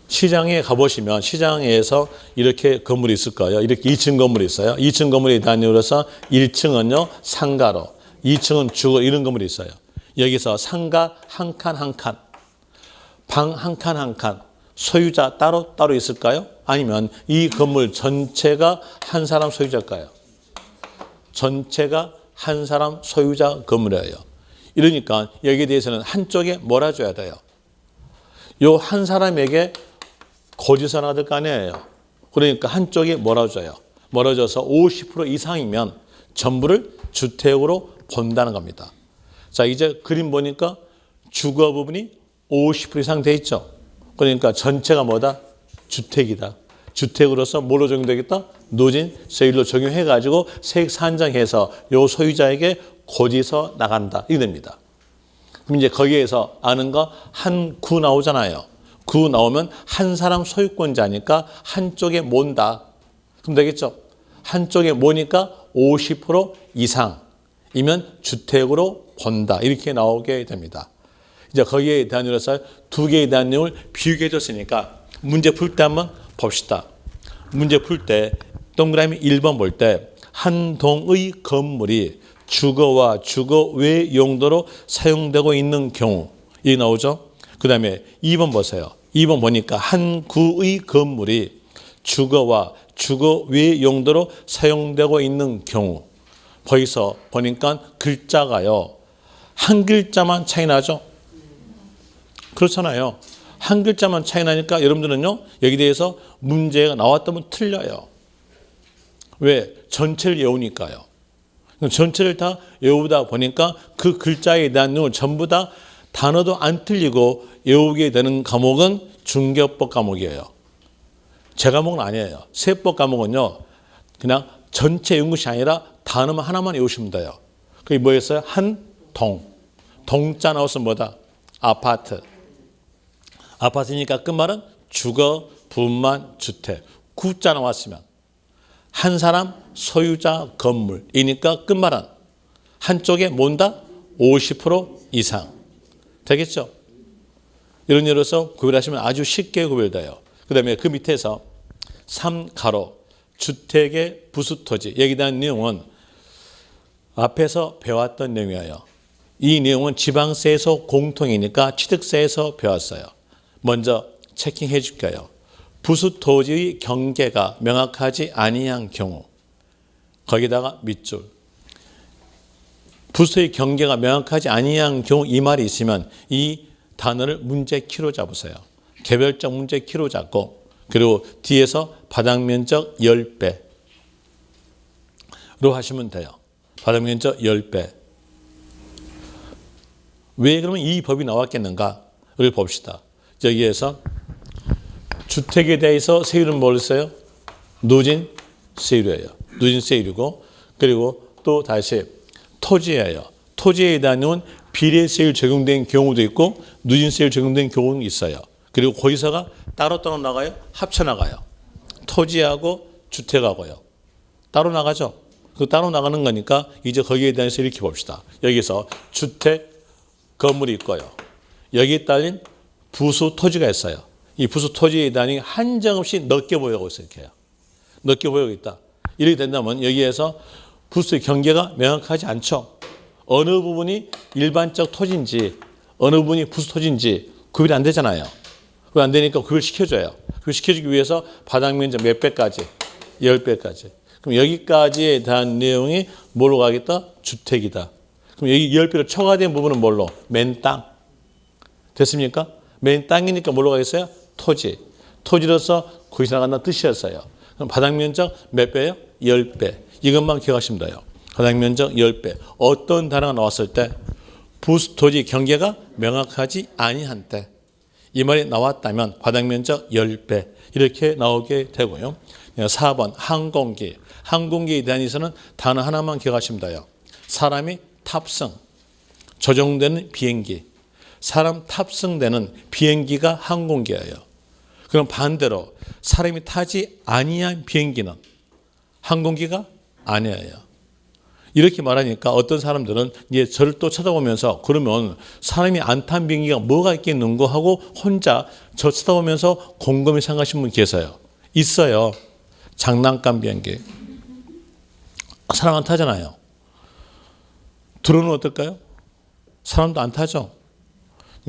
시장에 가보시면 시장에서 이렇게 건물이 있을 거예요. 이렇게 2층 건물이 있어요. 2층 건물이 단위로서 1층은요 상가로, 2층은 주거 이런 건물이 있어요. 여기서 상가 한 칸 한 칸, 방 한 칸 한 칸, 소유자 따로 있을까요? 아니면 이 건물 전체가 한 사람 소유자일까요? 전체가 한 사람 소유자 건물이에요. 이러니까 여기에 대해서는 한쪽에 몰아줘야 돼요. 요 한 사람에게 고지서 나갈 거 아니에요. 그러니까 한쪽에 몰아줘요. 몰아줘서 50% 이상이면 전부를 주택으로 본다는 겁니다. 자, 이제 그림 보니까 주거 부분이 50% 이상 돼 있죠. 그러니까 전체가 뭐다? 주택이다. 주택으로서 뭐로 적용되겠다? 노진 세율로 적용해가지고 세액 산정해서 요 소유자에게 고지서 나간다. 이게 됩니다. 그럼 이제 거기에서 아는 거 한 구 나오잖아요. 구 나오면 한 사람 소유권자니까 한쪽에 몬다. 그럼 되겠죠? 한쪽에 모니까 50% 이상이면 주택으로 본다. 이렇게 나오게 됩니다. 이제 거기에 대한 이유로서 두 개에 대한 내용을 비교해 줬으니까 문제 풀 때 한번 봅시다. 문제 풀 때 동그라미 1번 볼 때 한 동의 건물이 주거와 주거 외 용도로 사용되고 있는 경우 이 나오죠. 그 다음에 2번 보세요. 2번 보니까 한 구의 건물이 주거와 주거 외 용도로 사용되고 있는 경우 거기서 보니까 글자가요. 한 글자만 차이 나죠. 그렇잖아요. 한 글자만 차이 나니까 여러분들은요. 여기 대해서 문제가 나왔다면 틀려요. 왜? 전체를 외우니까요. 전체를 다 외우다 보니까 그 글자에 대한 내용을 전부 다 단어도 안 틀리고 외우게 되는 과목은 중개법 과목이에요. 제 과목은 아니에요. 세법 과목은요. 그냥 전체 외운 것이 아니라 단어만 하나만 외우시면 돼요. 그게 뭐였어요? 한 동. 동자 나와서 뭐다? 아파트. 아파트니까 끝말은 주거, 분만, 주택. 구자 나왔으면 한 사람 소유자 건물이니까 끝말은 한쪽에 뭔다? 50% 이상. 되겠죠? 이런 예로서 구별하시면 아주 쉽게 구별돼요. 그 다음에 그 밑에서 3가로 주택의 부수토지 여기에 대한 내용은 앞에서 배웠던 내용이에요. 이 내용은 지방세에서 공통이니까 취득세에서 배웠어요. 먼저 체킹해 줄게요. 부수토지의 경계가 명확하지 아니한 경우 거기다가 밑줄 부수의 경계가 명확하지 아니한 경우 이 말이 있으면 이 단어를 문제 키로 잡으세요. 개별적 문제 키로 잡고 그리고 뒤에서 바닥 면적 10배로 하시면 돼요. 바닥 면적 10배. 왜 그러면 이 법이 나왔겠는가를 봅시다. 여기에서 주택에 대해서 세율은 뭘 써요? 누진 세율이에요. 누진 세율이고 그리고 또 다시 토지예요. 토지에 대한 내용은 비례세율 적용된 경우도 있고 누진 세율 적용된 경우는 있어요. 그리고 고지서가 따로따로 나가요? 합쳐 나가요. 토지하고 주택하고요. 따로 나가죠. 그 따로 나가는 거니까 이제 거기에 대해서 이렇게 봅시다. 여기서 주택 건물이 있고요. 여기에 딸린 부수 토지가 있어요. 이 부수 토지에 대한 한정없이 넓게 보이고 있어요. 이렇게요. 넓게 보이고 있다. 이렇게 된다면 여기에서 부수의 경계가 명확하지 않죠. 어느 부분이 일반적 토지인지 어느 부분이 부수 토지인지 구별이 안 되잖아요. 구별 안 되니까 구별시켜줘요. 구별시켜주기 위해서 바닥 면적 몇 배까지? 10배까지. 그럼 여기까지에 대한 내용이 뭐로 가겠다? 주택이다. 그럼 여기 10배로 초과된 부분은 뭘로? 맨 땅. 됐습니까? 맨 땅이니까 뭘로 가겠어요? 토지. 토지로서 거기서 나간다는 뜻이었어요. 그럼 바닥 면적 몇 배예요? 10배. 이것만 기억하시면 돼요. 바닥 면적 10배. 어떤 단어가 나왔을 때 부수 토지 경계가 명확하지 아니한 때 이 말이 나왔다면 바닥 면적 10배 이렇게 나오게 되고요. 4번 항공기. 항공기에 대한 있어는 단어 하나만 기억하시면 돼요. 사람이 탑승, 조종되는 비행기. 사람 탑승되는 비행기가 항공기예요. 그럼 반대로 사람이 타지 아니한 비행기는 항공기가 아니에요. 이렇게 말하니까 어떤 사람들은 이제 저를 또 쳐다보면서 그러면 사람이 안 탄 비행기가 뭐가 있겠는고 하고 혼자 저 쳐다보면서 곰곰이 생각하시는 분 계세요. 있어요. 장난감 비행기. 사람 안 타잖아요. 드론은 어떨까요? 사람도 안 타죠.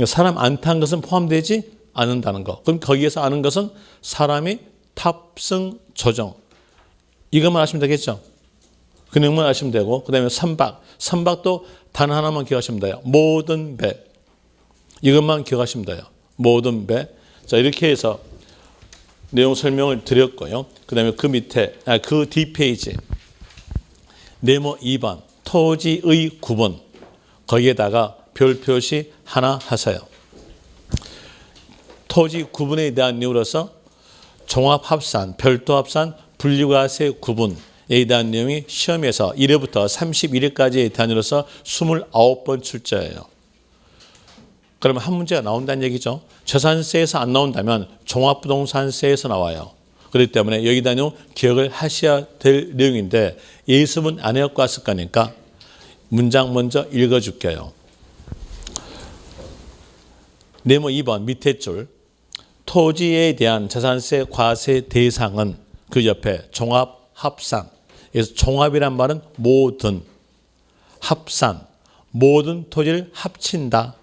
사람 안 탄 것은 포함되지 않는다는 거. 그럼 거기에서 아는 것은 사람이 탑승 조종. 이것만 아시면 되겠죠. 그 내용만 아시면 되고 그 다음에 선박. 선박도 단 하나만 기억하시면 돼요. 모든 배. 이것만 기억하시면 돼요. 모든 배. 자 이렇게 해서 내용 설명을 드렸고요. 그 다음에 그 밑에 그 뒷페이지 네모 2번 토지의 구분 거기에다가 별 표시 하나 하세요. 토지 구분에 대한 내용으로서 종합합산, 별도합산, 분리과세 구분에 대한 내용이 시험에서 1회부터 31회까지의 단위로서 29번 출제해요. 그러면 한 문제가 나온다는 얘기죠. 재산세에서 안 나온다면 종합부동산세에서 나와요. 그렇기 때문에 여기다 내용 기억을 하셔야 될 내용인데 예습은 안 해갖고 왔을 거니까 문장 먼저 읽어줄게요. 네모 2번 밑에 줄 토지에 대한 재산세 과세 대상은 그 옆에 종합 합산. 그래서 종합이란 말은 모든 합산 모든 토지를 합친다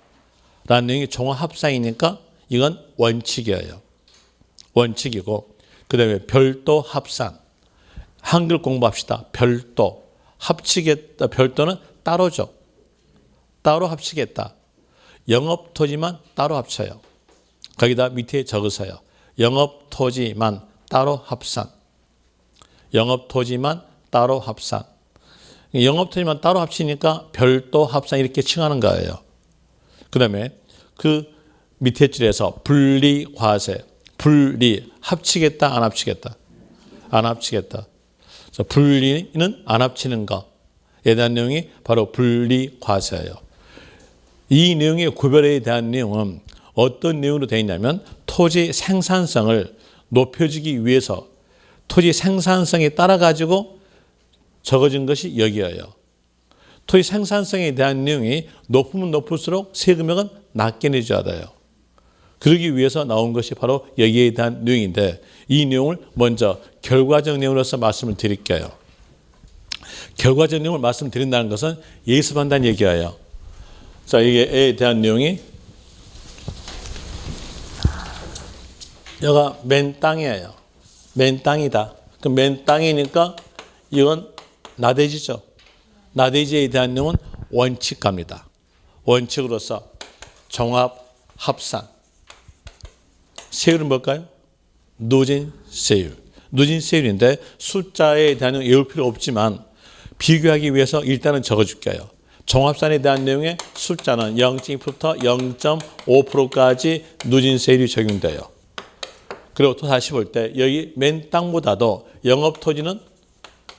라는 내용이 종합 합산이니까 이건 원칙이에요. 원칙이고 그 다음에 별도 합산. 한글 공부합시다. 별도 합치겠다. 별도는 따로죠. 따로 합치겠다. 영업토지만 따로 합쳐요. 거기다 밑에 적으세요. 영업토지만 따로 합산. 영업토지만 따로 합산. 영업토지만 따로 합치니까 별도 합산 이렇게 칭하는 거예요. 그 다음에 그 밑에 줄에서 분리과세. 분리 합치겠다 안 합치겠다. 안 합치겠다. 그래서 분리는 안 합치는 거에 대한 내용이 바로 분리과세예요. 이 내용의 구별에 대한 내용은 어떤 내용으로 되어 있냐면 토지 생산성을 높여주기 위해서 토지 생산성에 따라 가지고 적어진 것이 여기예요. 토지 생산성에 대한 내용이 높으면 높을수록 세금액은 낮게 내줘야 돼요. 그러기 위해서 나온 것이 바로 여기에 대한 내용인데 이 내용을 먼저 결과적 내용으로서 말씀을 드릴게요. 결과적 내용을 말씀드린다는 것은 예습한다는 얘기예요. 자, 이게에 대한 내용이 여기가 맨 땅이에요. 맨 땅이다. 그 맨 땅이니까 이건 나대지죠. 나대지에 대한 내용은 원칙갑니다. 원칙으로서 종합 합산. 세율은 뭘까요? 누진세율. 누진세율인데 숫자에 대한 내용 외울 필요 없지만 비교하기 위해서 일단은 적어줄게요. 종합산에 대한 내용의 숫자는 0.2%부터 0.5%까지 누진세율이 적용돼요. 그리고 또 다시 볼 때 여기 맨 땅보다도 영업토지는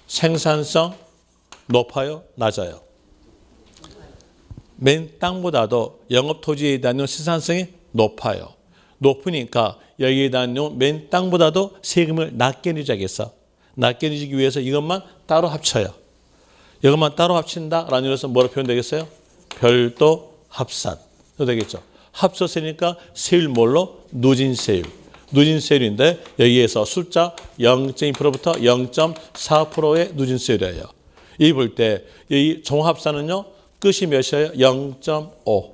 생산성 높아요? 낮아요? 맨 땅보다도 영업토지에 대한 생산성이 높아요. 높으니까 여기에 대한 맨 땅보다도 세금을 낮게 내줘야겠어. 낮게 내주기 위해서 이것만 따로 합쳐요. 이것만 따로 합친다라는 의미에서 뭐로 표현되겠어요? 별도 합산. 되겠죠. 합쳤으니까 세율 뭘로? 누진세율. 누진세율인데 여기에서 숫자 0.2%부터 0.4%의 누진세율이에요. 이 볼 때 이 종합산은요. 끝이 몇이에요? 0.5.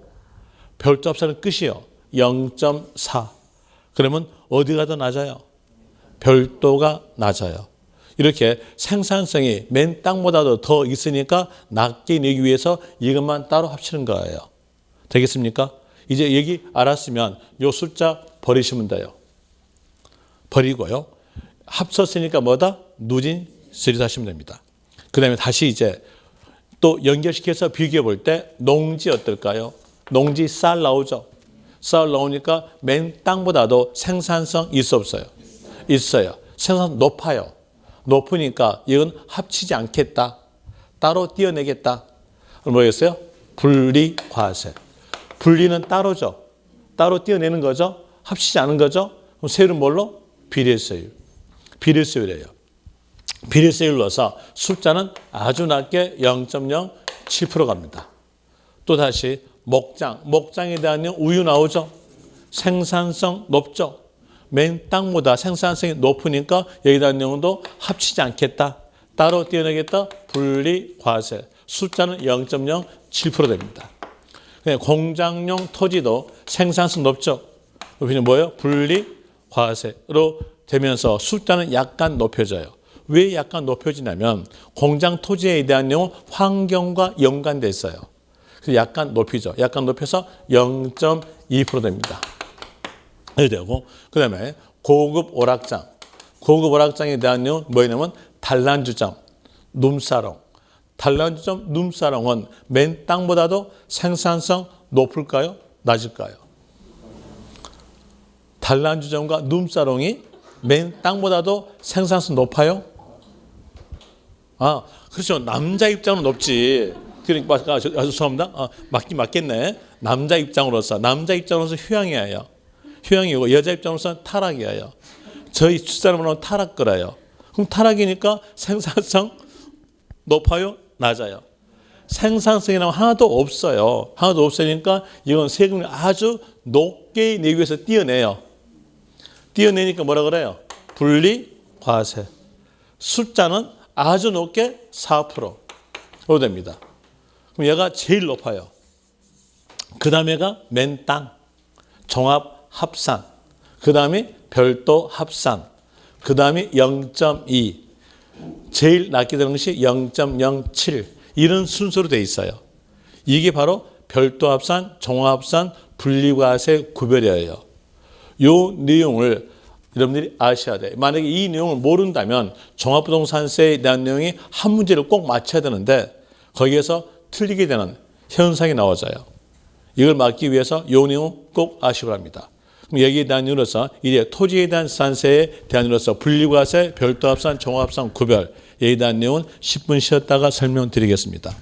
별도 합산은 끝이요. 0.4. 그러면 어디가 더 낮아요? 별도가 낮아요. 이렇게 생산성이 맨 땅보다도 더 있으니까 낮게 내기 위해서 이것만 따로 합치는 거예요. 되겠습니까? 이제 여기 알았으면 이 숫자 버리시면 돼요. 버리고요. 합쳤으니까 뭐다? 누진세율 하시면 됩니다. 그 다음에 다시 이제 또 연결시켜서 비교해 볼 때 농지 어떨까요? 농지 쌀 나오죠? 쌀 나오니까 맨 땅보다도 생산성 있어 없어요? 있어요. 생산성 높아요. 높으니까 이건 합치지 않겠다. 따로 떼어내겠다. 뭐였어요? 분리과세. 분리는 따로죠. 따로 떼어내는 거죠. 합치지 않은 거죠. 그럼 세율은 뭘로? 비례세율. 비례세율이에요. 비례세율 넣어서 숫자는 아주 낮게 0.07% 갑니다. 또 다시 목장. 목장에 대한 우유 나오죠. 생산성 높죠. 맨 땅보다 생산성이 높으니까 여기에 대한 내용도 합치지 않겠다. 따로 떼어내겠다. 분리과세. 숫자는 0.07% 됩니다. 공장용 토지도 생산성 높죠. 그러면 뭐예요? 분리과세로 되면서 숫자는 약간 높여져요. 왜 약간 높여지냐면 공장 토지에 대한 내용은 환경과 연관돼 있어요. 그래서 약간 높이죠. 약간 높여서 0.2% 됩니다. 되고 그 다음에 고급 오락장. 고급 오락장에 대한 내용은 뭐냐면 단란주점, 눈사롱. 단란주점 눈사롱은 맨 땅보다도 생산성 높을까요? 낮을까요? 단란주점과 눈사롱이 맨 땅보다도 생산성 높아요? 그렇죠. 남자 입장은 높지. 그러니까 죄송합니다. 맞겠네. 남자 입장으로서 휴양이에요. 휴양이고 여자 입장으로서는 타락이에요. 저희 집사람은 타락 거래요. 그럼 타락이니까 생산성 높아요? 낮아요? 생산성이라면 하나도 없어요. 하나도 없으니까 이건 세금을 아주 높게 내기 위해서 띄어내요. 띄어내니까 뭐라 그래요? 분리과세. 숫자는 아주 높게 4%로 됩니다. 그럼 얘가 제일 높아요. 그 다음에가 맨 땅, 종합 합산, 그 다음에 별도 합산, 그 다음에 0.2, 제일 낮게 되는 것이 0.07 이런 순서로 돼 있어요. 이게 바로 별도 합산, 종합 합산, 분리과세 구별이에요. 이 내용을 여러분들이 아셔야 돼요. 만약에 이 내용을 모른다면 종합부동산세에 대한 내용이 한 문제를 꼭 맞춰야 되는데 거기에서 틀리게 되는 현상이 나와져요. 이걸 막기 위해서 이 내용 꼭 아시기 바랍니다. 그럼 여기에 대한 이유로서 이제 토지에 대한 산세에 대한 이유로서 분리과세, 별도합산, 종합합산 구별 여기에 대한 내용은 10분 쉬었다가 설명드리겠습니다.